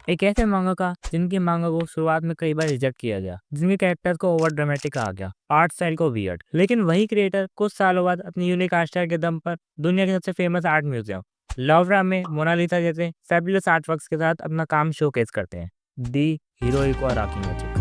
एक ऐसे मांगा जिनकी मांगा को शुरुआत में कई बार रिजेक्ट किया गया, जिनके कैरेक्टर्स को ओवर ड्रामेटिक कहा गया, आर्ट स्टाइल को वियर्ड, लेकिन वही क्रिएटर कुछ सालों बाद अपनी यूनिक आर्ट स्टाइल के दम पर दुनिया के सबसे फेमस आर्ट म्यूजियम लवरा में मोनालिसा जैसे फैबुलस आर्ट वर्क्स के साथ अपना काम शोकेस करते हैं। दी हीरोइक और राकी मैजिक।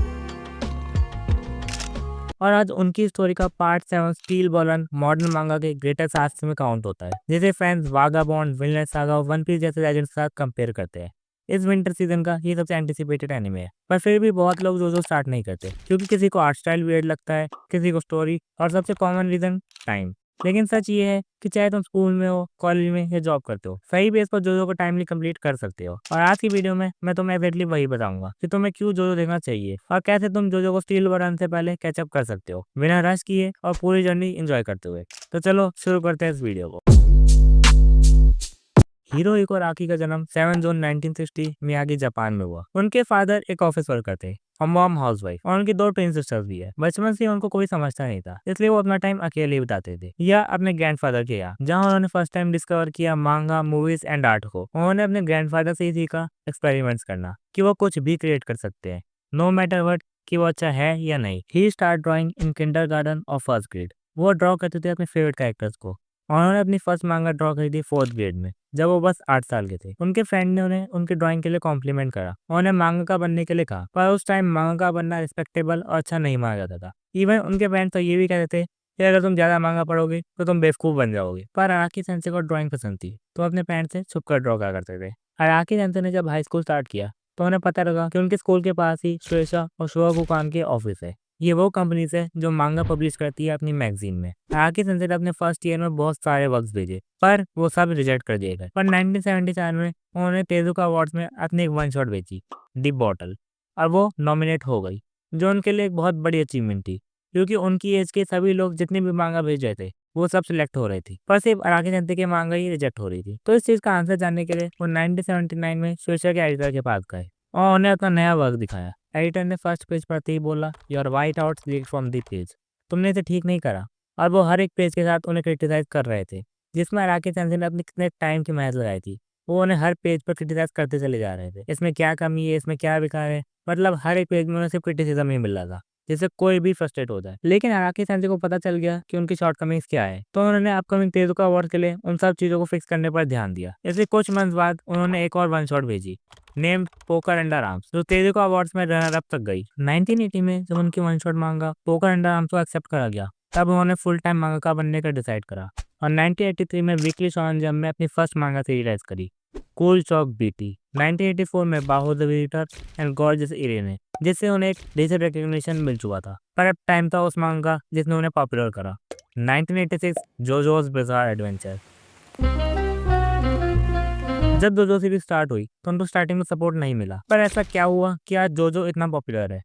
और आज उनकी स्टोरी का पार्ट 7 स्टील बॉलन मॉडर्न मांगा के ग्रेटेस्ट आर्ट्स में काउंट होता है, जिसे fans Vagabond, Vinland Saga, One Piece जैसे लेजेंड्स के साथ कंपेयर करते हैं। इस विंटर सीजन का ये सबसे एंटिसिपेटेड एनिमे है, पर फिर भी बहुत लोग जोजो स्टार्ट नहीं करते, क्योंकि किसी को आर्ट स्टाइल वियर्ड लगता है, किसी को स्टोरी, और सबसे कॉमन रीजन टाइम। लेकिन सच ये है कि चाहे तुम स्कूल में हो, कॉलेज में या जॉब करते हो, सही बेस पर जोजो को टाइमली कंप्लीट कर सकते हो। और आज की वीडियो में मैं तुम्हें एग्जैक्टली वही बताऊंगा कि तुम्हें क्यों जोजो देखना चाहिए और कैसे तुम जोजो को स्टील बटन से पहले कैचअप कर सकते हो बिना रश किए और पूरी जर्नी एंजॉय करते हुए। तो चलो शुरू करते हैं इस वीडियो को। हिरोहिको राकी का जन्म 7 जून 1960 मियागी जापान में हुआ। उनके फादर एक ऑफिस वर्कर थे और मॉम हाउसवाइफ, और उनकी 2 ट्विन सिस्टर्स भी है। बचपन से उनको कोई समझता नहीं था, इसलिए वो अपना टाइम अकेले ही बिताते थे, या अपने ग्रैंडफादर के यहाँ, जहाँ उन्होंने फर्स्ट टाइम डिस्कवर किया मांगा, मूवीज एंड आर्ट को। उन्होंने अपने ग्रैंडफादर से ही सीखा एक्सपेरिमेंट्स करना, कि वो कुछ भी क्रिएट कर सकते हैं, नो मैटर व्हाट, कि वो अच्छा है या नहीं। ही स्टार्ट ड्राइंग इन किंडरगार्टन और फर्स्ट ग्रेड। वो ड्रॉ करते थे अपने फेवरेट कैरेक्टर्स को। उन्होंने अपनी फर्स्ट मांगा ड्रॉ करी थी 4th ग्रेड में, जब वो बस 8 साल के थे। उनके फ्रेंड ने उन्हें उनकी ड्राइंग के लिए कॉम्प्लीमेंट करा, उन्हें मांगा बनने के लिए कहा, पर उस टाइम मांगा बनना रिस्पेक्टेबल और अच्छा नहीं माना जाता था। इवन उनके फ्रेंड्स तो ये भी कहते थे कि अगर तुम ज्यादा मांगा पढ़ोगे तो तुम बेवकूफ बन जाओगे। पर अराकी सेंसे को ड्राइंग पसंद थी, तो अपने फ्रेंड से छुप कर ड्रॉ करा करते थे। अराकी सेंसे ने जब हाई स्कूल स्टार्ट किया तो उन्हें पता लगा कि उनके स्कूल के पास ही श्वेशा और शोगाकुकान के ऑफिस है। ये वो कंपनीज है जो मांगा पब्लिश करती है अपनी मैगजीन में। अराकी सेंसे ने अपने फर्स्ट ईयर में बहुत सारे वर्क्स भेजे, पर वो सब रिजेक्ट कर दिए गए। पर 1974 में उन्होंने तेजुका अवार्ड्स में अपनी एक वन शॉट बेची, दी बॉटल, और वो नॉमिनेट हो गई, जो उनके लिए एक बहुत बड़ी अचीवमेंट थी, क्योंकि उनकी एज के सभी लोग जितने भी मांगा भेज रहे थे वो सब सिलेक्ट हो रहे थी, पर सिर्फ अराकी सेंसे के मांगा ही रिजेक्ट हो रही थी। तो इस चीज का आंसर जानने के लिए वो 1979 में शोशा के एडिटर के पास गए और उन्हें अपना नया वर्क दिखाया। एडिटर ने फर्स्ट पेज पढ़ते ही बोला, your white outs leak from the page, तुमने इसे ठीक नहीं करा। और वो हर एक पेज के साथ उन्हें क्रिटिसाइज कर रहे थे, जिसमें अराकी सेंसे ने अपनी कितने टाइम की मेहनत लगाई थी। वो उन्हें हर पेज पर क्रिटिसाइज करते चले जा रहे थे, इसमें क्या कमी है, इसमें क्या बेकार है, मतलब हर एक पेज में उन्हें सिर्फ क्रिटिसिज्म ही मिल रहा था, जिससे कोई भी फ्रस्ट्रेट हो जाए। लेकिन अराकी सेंसे को पता चल गया कि उनकी शॉर्टकमिंग्स क्या है, तो उन्होंने अपकमिंग तेजुका अवार्ड के लिए उन सब चीजों को फिक्स करने पर ध्यान दिया। इसलिए कुछ मंथ बाद उन्होंने एक और वन शॉट भेजी, नेम्ड पोकर अंडर आर्म्स, जो तेजुका अवार्ड्स में रनर अप तक गई। 1980 में जब उनकी वन शॉट मांगा पोकर अंडर आर्म्स को एक्सेप्ट करा गया, तब उन्होंने फुल टाइम मांगाका बनने का डिसाइड करा, और 1983 में वीकली शोनन जंप में अपनी फर्स्ट मांगा सीरीज करी, कूल चॉक बीटी। 1984 में बाहो द विजिटर एंड गॉर्जियस इरेने, जिससे उन्हें एक डिसेंट रिकग्निशन मिल चुका था, पर अब टाइम था उस मांगा जिसने उन्हें पॉपुलर करा, 1986 जोजोस बिज़ार एडवेंचर। जब जोजो सीरीज स्टार्ट हुई तो उनको स्टार्टिंग में सपोर्ट नहीं मिला, पर ऐसा क्या हुआ कि आज जोजो इतना पॉपुलर है?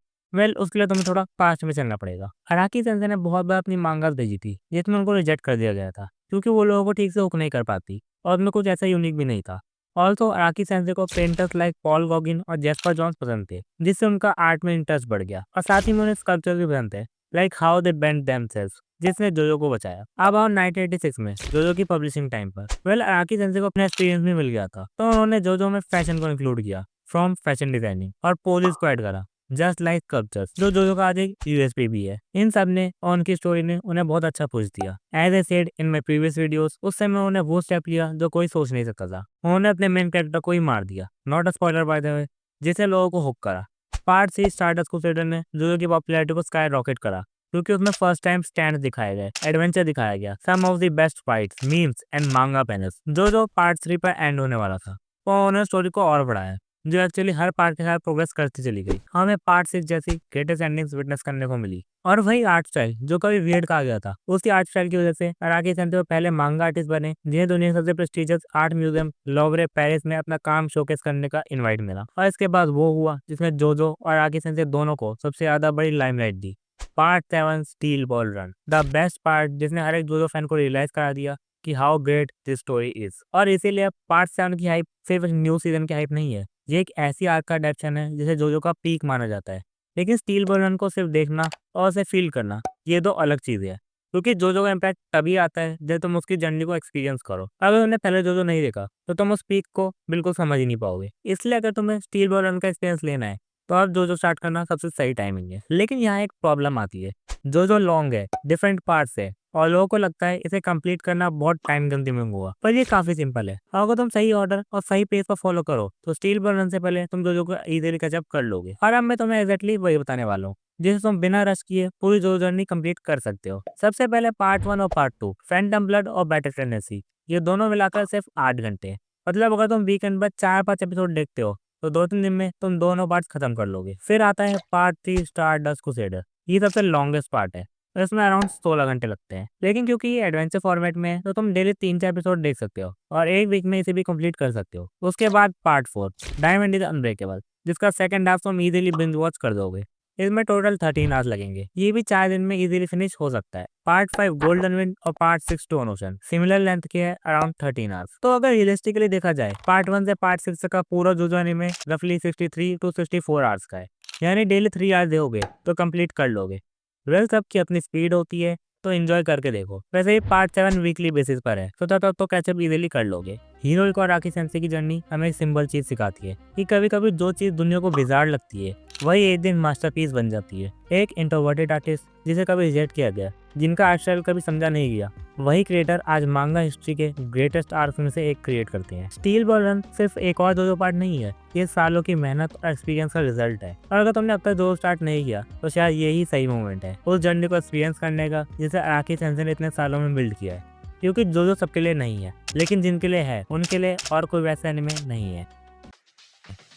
उसके लिए तुम्हें थोड़ा पास्ट में चलना पड़ेगा। अराकी सेंसे ने बहुत बार अपनी मांगास भेजी थी, जिसमें उनको रिजेक्ट कर दिया गया था, क्योंकि वो लोगों को ठीक से हुक नहीं कर पाती और उनमें कुछ ऐसा यूनिक भी नहीं था। ऑल्सो अराकी सेंसे को पेंटर्स लाइक पॉल गॉगिन और जेस्पर जॉन्स पसंद थे, जिससे उनका आर्ट में इंटरेस्ट बढ़ गया, और साथ ही में उन्हें स्कल्पचर भी पसंद थे, like how they bend themselves, जिसने जोजो को बचाया। अब आओ 1986 में जोजो की पब्लिशिंग टाइम पर। अराकी सेंसे को अपना एक्सपीरियंस भी मिल गया था, तो उन्होंने जोजो में फैशन को इंक्लूड किया, फ्रॉम फैशन डिजाइनिंग, और पोजेस को ऐड करा, जस्ट लाइक स्कल्पचर्स, जो जोजो का आज एक यूएसपी भी है। इन सब ने और उनकी स्टोरी ने उन्हें बहुत अच्छा पुश दिया। As I said in my previous videos, उस समय उन्होंने वो स्टेप लिया जो कोई सोच नहीं सकता था। उन्होंने अपने मेन कैरेक्टर को ही मार दिया, not a spoiler by the way, जिससे लोगों को हुक करा। पार्ट 3 स्टारडस्ट क्रूसेडर ने जोजो की पॉपुलैरिटी को स्काई रॉकेट करा, क्योंकि उसमें फर्स्ट टाइम स्टैंड दिखाए गए, एडवेंचर दिखाया गया, some of the best fights, memes and manga panels. जो पार्ट 3 पर एंड होने वाला था, तो उन्होंने स्टोरी को और बढ़ाया, जो एक्चुअली हर पार्ट के साथ प्रोग्रेस करती चली गई। हमें पार्ट 6 जैसी ग्रेटेस्ट एंडिंग्स विटनेस करने को मिली। और वही आर्ट स्टाइल जो कभी वियर्ड कहा गया था, उसी आर्ट स्टाइल की वजह से अराकी सेंसे पहले मांगा आर्टिस्ट बने, जिन्हें दुनिया के सबसे प्रेस्टिजियस आर्ट म्यूजियम लोवरे पेरिस में अपना काम शोकेस करने का इनवाइट मिला। और इसके बाद वो हुआ जिसमें जोजो और अराकी सेंसे दोनों को सबसे ज्यादा बड़ी limelight the, part 7 steel ball run, the best part, जिसने हर एक जोजो फैन को रियलाइज करा दिया कि how great this story is. और इसीलिए पार्ट 7 की हाइप सिर्फ न्यू सीजन की हाइप नहीं है, ये एक ऐसी आर्क का डेप्शन है जिसे जोजो का पीक माना जाता है। लेकिन स्टील बॉल रन को सिर्फ देखना और उसे फील करना, ये दो अलग चीजें हैं। क्योंकि जोजो का इम्पैक्ट तभी आता है जब तुम उसकी जर्नी को एक्सपीरियंस करो। अगर तुमने पहले जोजो नहीं देखा तो तुम उस पीक को बिल्कुल समझ ही नहीं पाओगे। इसलिए अगर तुम्हें स्टील बॉल रन का एक्सपीरियंस लेना है तो अब जोजो स्टार्ट करना सबसे सही टाइमिंग है। लेकिन यहाँ एक प्रॉब्लम आती है, जोजो लॉन्ग है, डिफरेंट पार्ट्स है और लोगों को लगता है इसे कंप्लीट करना बहुत टाइम कंज्यूमिंग होगा, पर ये काफी सिंपल है। अगर तुम सही ऑर्डर और सही पेस पर फॉलो करो तो स्टील बॉल रन से पहले तुम जोजो को इजीली कैचअप कर लोगे। और अब मैं तुम्हें एग्जैक्टली वही बताने वाला हूँ जिसे तुम बिना रश किए पूरी जोजो जर्नी कंप्लीट कर सकते हो। सबसे पहले पार्ट 1 और पार्ट 2, फैंटम ब्लड और बैटल फ्रेनेसी, ये दोनों मिलाकर सिर्फ 8 घंटे हैं। मतलब अगर तुम वीकेंड पर 4-5 एपिसोड देखते हो तो 2-3 दिन में तुम दोनों पार्ट्स खत्म कर लोगे। फिर आता है पार्ट 3, स्टारडस्ट क्रूसेडर, ये सबसे लॉन्गेस्ट पार्ट है और इसमें अराउंड 16 घंटे लगते हैं। लेकिन क्योंकि ये एडवेंचर फॉर्मेट में है तो तुम डेली 3-4 एपिसोड देख सकते हो और एक वीक में इसे भी कंप्लीट कर सकते हो। उसके बाद पार्ट 4, डायमंड इज अनब्रेकेबल, जिसका सेकंड हाफ तुम इजीली बिंज वॉच कर दोगे। इसमें टोटल 13 आवर्स लगेंगे, ये भी 4 दिन में इजीली फिनिश हो सकता है। पार्ट 5, गोल्डन विंड और part 6, stone ocean, similar length के है, अराउंड 13 आवर्स। तो अगर रियलिस्टिकली देखा जाए पार्ट 1 से पार्ट 6 का पूरा जोजो एनीमे रफली 63 to 64 आवर्स का है, यानी डेली 3 आवर्स दोगे तो कंप्लीट कर लोगे। वेल, सबकी अपनी स्पीड होती है तो एंजॉय करके देखो। वैसे ही पार्ट 7 वीकली बेसिस पर है तो तब तो कैचअप इजीली कर लोगे। हीरोइक और आकी सेंसे की जर्नी हमें एक सिंपल चीज सिखाती है कि कभी कभी जो चीज दुनिया को बिजार लगती है वही एक दिन मास्टरपीस बन जाती है। एक इंट्रोवर्टेड आर्टिस्ट जिसे कभी रिजेक्ट किया गया, जिनका आर्ट स्टाइल कभी समझा नहीं गया, वही क्रिएटर आज मांगा हिस्ट्री के ग्रेटेस्ट आर्क्स में से एक क्रिएट करते हैं। स्टील बॉल रन सिर्फ एक और जोजो पार्ट नहीं है, ये सालों की मेहनत और एक्सपीरियंस का रिजल्ट है। और अगर तुमने अब तक जोजो स्टार्ट नहीं किया तो शायद यही सही मोमेंट है उस जर्नी को एक्सपीरियंस करने का जिसे आकी सेंसे ने इतने सालों में बिल्ड किया है। क्योंकि जोजो सबके लिए नहीं है, लेकिन जिनके लिए है उनके लिए और कोई वैसा एनिमे नहीं है।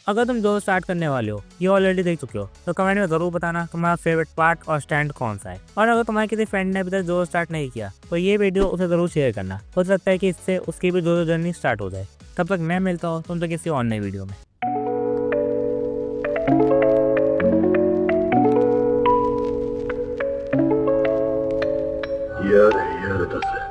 अगर तुम जोजो स्टार्ट करने वाले हो, ये ऑलरेडी देख चुके हो, तो कमेंट में जरूर बताना तुम्हारा फेवरेट पार्ट और स्टैंड कौन सा है। और अगर तुम्हारे किसी फ्रेंड ने अभी तक जोजो स्टार्ट नहीं किया तो ये वीडियो उसे जरूर शेयर करना, हो सकता है कि इससे उसकी भी जोजो जर्नी स्टार्ट हो जाए। तब तक मैं मिलता हूँ तुमसे किसी और नई वीडियो में।やれやれだぜ。